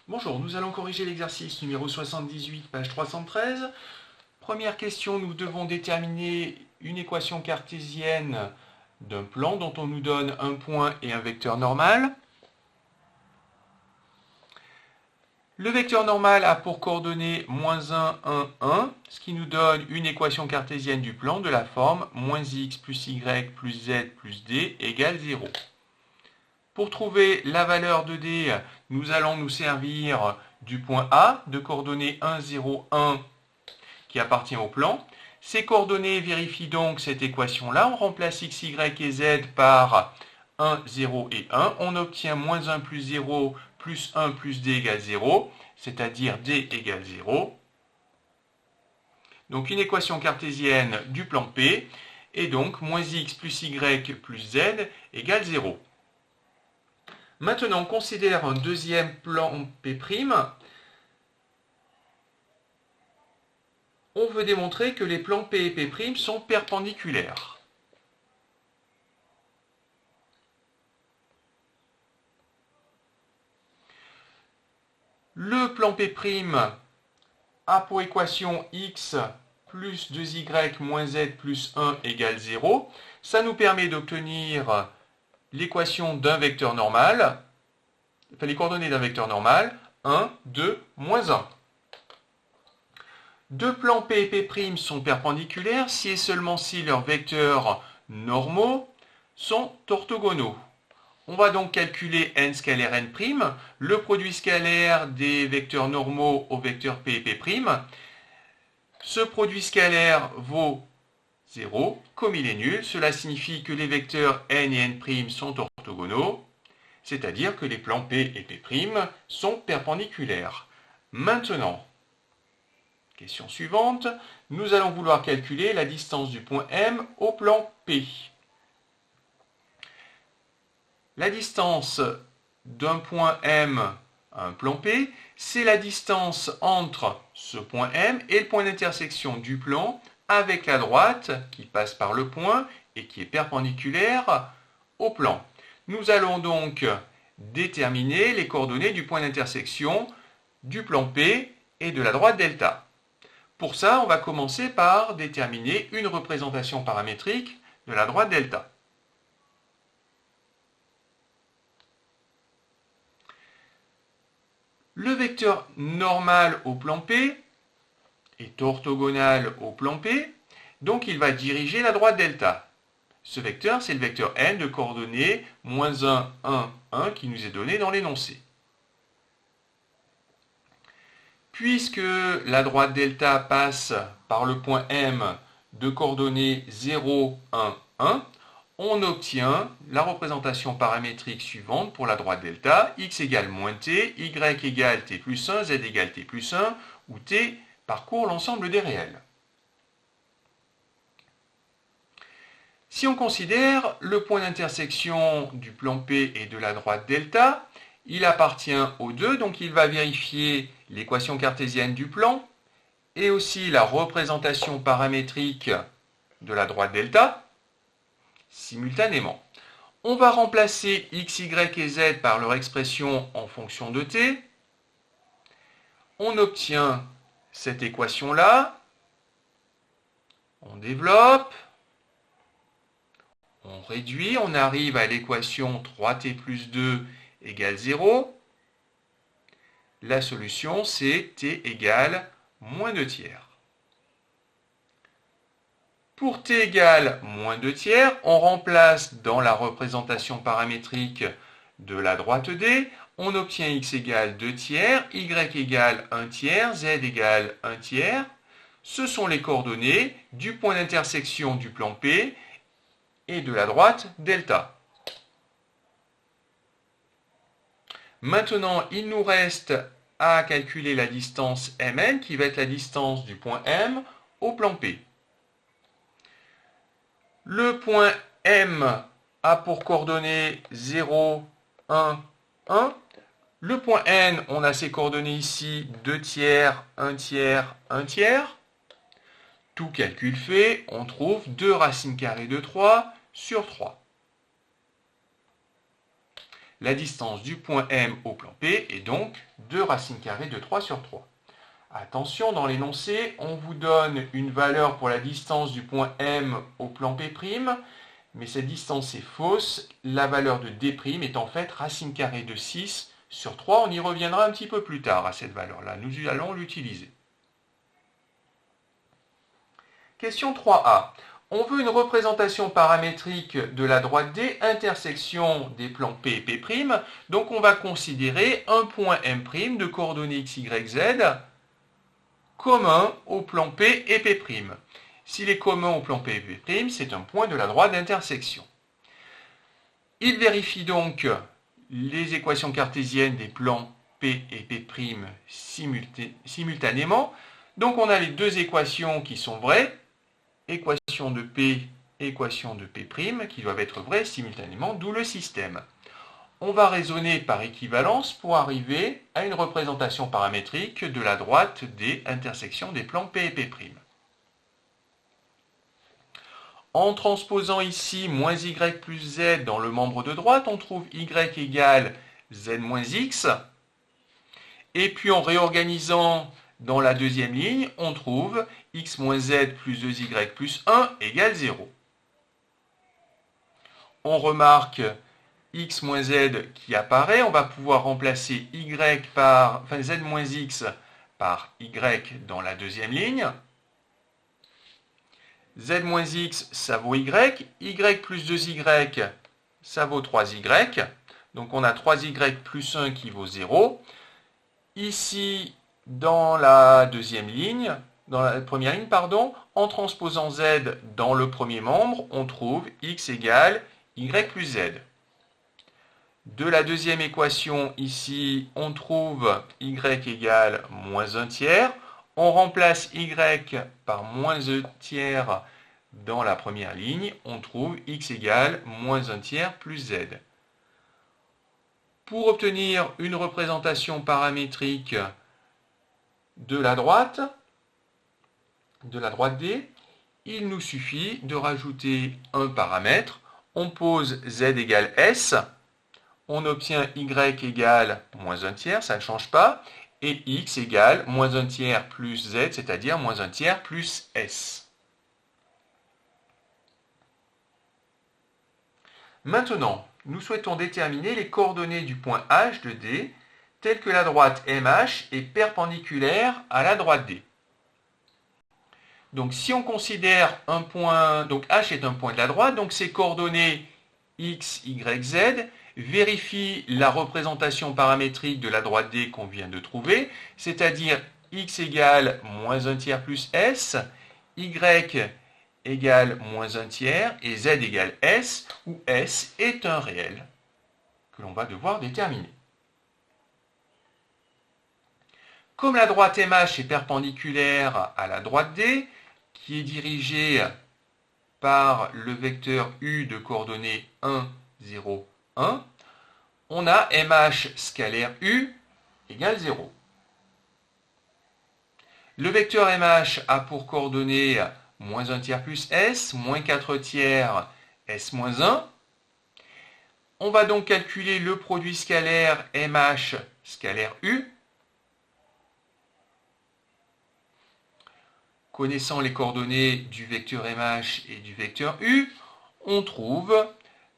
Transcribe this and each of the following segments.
Bonjour, nous allons corriger l'exercice numéro 78, page 313. Première question, nous devons déterminer une équation cartésienne d'un plan dont on nous donne un point et un vecteur normal. Le vecteur normal a pour coordonnées -1, 1, 1, ce qui nous donne une équation cartésienne du plan de la forme -x plus y plus z plus d égale 0. Pour trouver la valeur de d, nous allons nous servir du point A de coordonnées 1, 0, 1 qui appartient au plan. Ces coordonnées vérifient donc cette équation-là. On remplace x, y et z par 1, 0 et 1. On obtient -1 plus 0 plus 1 plus d égale 0, c'est-à-dire d égale 0. Donc une équation cartésienne du plan P est donc -x plus y plus z égale 0. Maintenant, on considère un deuxième plan P'. On veut démontrer que les plans P et P' sont perpendiculaires. Le plan P' a pour équation x plus 2y moins z plus 1 égale 0. Ça nous permet d'obtenir l'équation d'un vecteur normal, enfin les coordonnées d'un vecteur normal, 1, 2, moins 1. Deux plans P et P' sont perpendiculaires si et seulement si leurs vecteurs normaux sont orthogonaux. On va donc calculer n scalaire n', le produit scalaire des vecteurs normaux aux vecteurs P et P'. Ce produit scalaire vaut 0, comme il est nul. Cela signifie que les vecteurs n et n' sont orthogonaux, c'est-à-dire que les plans P et P' sont perpendiculaires. Maintenant, question suivante, nous allons vouloir calculer la distance du point M au plan P. La distance d'un point M à un plan P, c'est la distance entre ce point M et le point d'intersection du plan avec la droite qui passe par le point et qui est perpendiculaire au plan. Nous allons donc déterminer les coordonnées du point d'intersection du plan P et de la droite delta. Pour ça, on va commencer par déterminer une représentation paramétrique de la droite delta. Le vecteur normal au plan P est orthogonal au plan P, donc il va diriger la droite delta. Ce vecteur, c'est le vecteur n de coordonnées -1, 1, 1 qui nous est donné dans l'énoncé. Puisque la droite delta passe par le point M de coordonnées 0, 1, 1, on obtient la représentation paramétrique suivante pour la droite delta, x égale -t, y égale t plus 1, z égale t plus 1, où t parcourt l'ensemble des réels. Si on considère le point d'intersection du plan P et de la droite delta, il appartient aux deux, donc il va vérifier l'équation cartésienne du plan et aussi la représentation paramétrique de la droite delta simultanément. On va remplacer x, y et z par leur expression en fonction de t. On obtient cette équation-là. On développe. On réduit. On arrive à l'équation 3t plus 2 égale 0. La solution, c'est t égale -2/3. Pour t égale -2/3, on remplace dans la représentation paramétrique de la droite D, on obtient x égale 2/3, y égale 1/3, z égale 1/3. Ce sont les coordonnées du point d'intersection du plan P et de la droite delta. Maintenant, il nous reste à calculer la distance Mn, qui va être la distance du point M au plan P. Le point M a pour coordonnées 0, 1, 1. Le point N, on a ses coordonnées ici, 2/3, 1/3, 1/3. Tout calcul fait, on trouve 2 racines carrées de 3 sur 3. La distance du point M au plan P est donc 2 racines carrées de 3 sur 3. Attention, dans l'énoncé, on vous donne une valeur pour la distance du point M au plan P', mais cette distance est fausse. La valeur de D' est en fait racine carrée de 6 sur 3. On y reviendra un petit peu plus tard à cette valeur-là. Nous allons l'utiliser. Question 3a. On veut une représentation paramétrique de la droite D, intersection des plans P et P'. Donc on va considérer un point M' de coordonnées x, y, z commun au plan P et P'. S'il est commun au plan P et P', c'est un point de la droite d'intersection. Il vérifie donc les équations cartésiennes des plans P et P' simultanément. Donc on a les deux équations qui sont vraies, équation de P, équation de P', qui doivent être vraies simultanément, d'où le système. On va raisonner par équivalence pour arriver à une représentation paramétrique de la droite des intersections des plans P et P'. En transposant ici moins y plus z dans le membre de droite, on trouve y égale z moins x. Et puis en réorganisant dans la deuxième ligne, on trouve x moins z plus 2y plus 1 égale 0. On remarque x moins z qui apparaît, on va pouvoir remplacer z moins x par y dans la deuxième ligne. Z moins x, ça vaut y, y plus 2y, ça vaut 3y. Donc on a 3y plus 1 qui vaut 0. Ici, dans la deuxième ligne, dans la première ligne, en transposant z dans le premier membre, on trouve x égale y plus z. De la deuxième équation, ici, on trouve y égale moins 1 tiers. On remplace y par moins 1 tiers dans la première ligne. On trouve x égale moins 1 tiers plus z. Pour obtenir une représentation paramétrique de la droite D, il nous suffit de rajouter un paramètre. On pose z égale s. On obtient y égale moins 1 tiers, ça ne change pas, et x égale moins 1 tiers plus z, c'est-à-dire moins 1 tiers plus s. Maintenant, nous souhaitons déterminer les coordonnées du point H de D, telles que la droite MH est perpendiculaire à la droite D. Donc si on considère un point, donc H est un point de la droite, donc ses coordonnées x, y, z vérifie la représentation paramétrique de la droite D qu'on vient de trouver, c'est-à-dire x égale moins 1 tiers plus s, y égale moins 1 tiers et z égale s, où s est un réel que l'on va devoir déterminer. Comme la droite MH est perpendiculaire à la droite D, qui est dirigée par le vecteur U de coordonnées 1, 0, 1, on a MH scalaire U égale 0. Le vecteur MH a pour coordonnées moins 1 tiers plus S, moins 4 tiers S moins 1. On va donc calculer le produit scalaire MH scalaire U. Connaissant les coordonnées du vecteur MH et du vecteur U, on trouve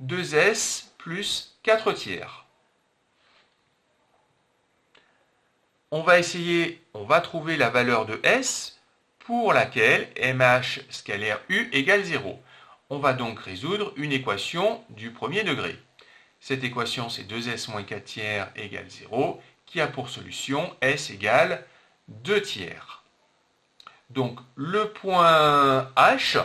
2S plus 4 tiers. On va trouver la valeur de S pour laquelle MH scalaire U égale 0. On va donc résoudre une équation du premier degré. Cette équation, c'est 2S moins 4 tiers égale 0, qui a pour solution S égale 2 tiers. Donc le point H,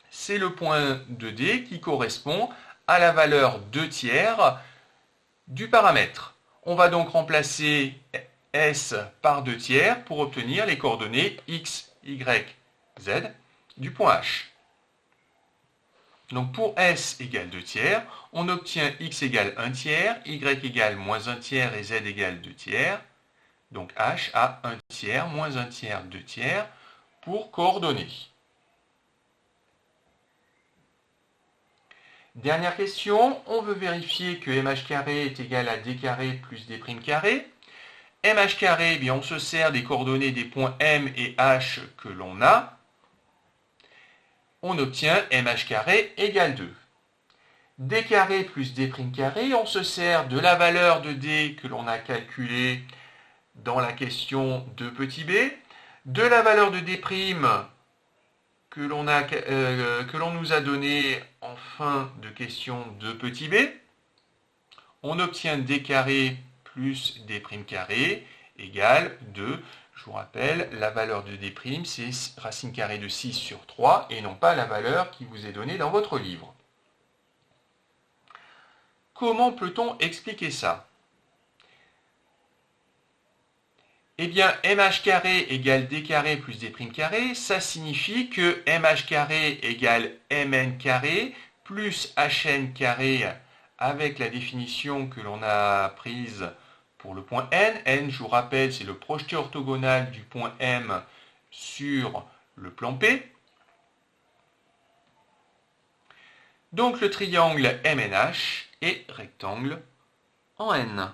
c'est le point de D qui correspond à la valeur 2 tiers du paramètre. On va donc remplacer S par 2 tiers pour obtenir les coordonnées x, y, z du point H. Donc pour S égale 2 tiers, on obtient x égale 1 tiers, y égale moins 1 tiers et z égale 2 tiers. Donc H a 1 tiers, moins 1 tiers, 2 tiers pour coordonnées. Dernière question, on veut vérifier que mh carré est égal à d carré plus d' carré. mh carré, eh bien, on se sert des coordonnées des points M et H que l'on a. On obtient mh carré égale 2. D carré plus d' carré, on se sert de la valeur de d que l'on a calculée dans la question de petit b, de la valeur de d' que l'on nous a donnée en fin de question de petit b. On obtient d carré plus d' carré égale 2. Je vous rappelle, la valeur de d', c'est racine carrée de 6 sur 3 et non pas la valeur qui vous est donnée dans votre livre. Comment peut-on expliquer ça? Eh bien, mh carré égale d carré plus d' carré, ça signifie que mh carré égale mn carré plus hn carré avec la définition que l'on a prise pour le point N. N, je vous rappelle, c'est le projeté orthogonal du point M sur le plan P. Donc le triangle MNH est rectangle en N.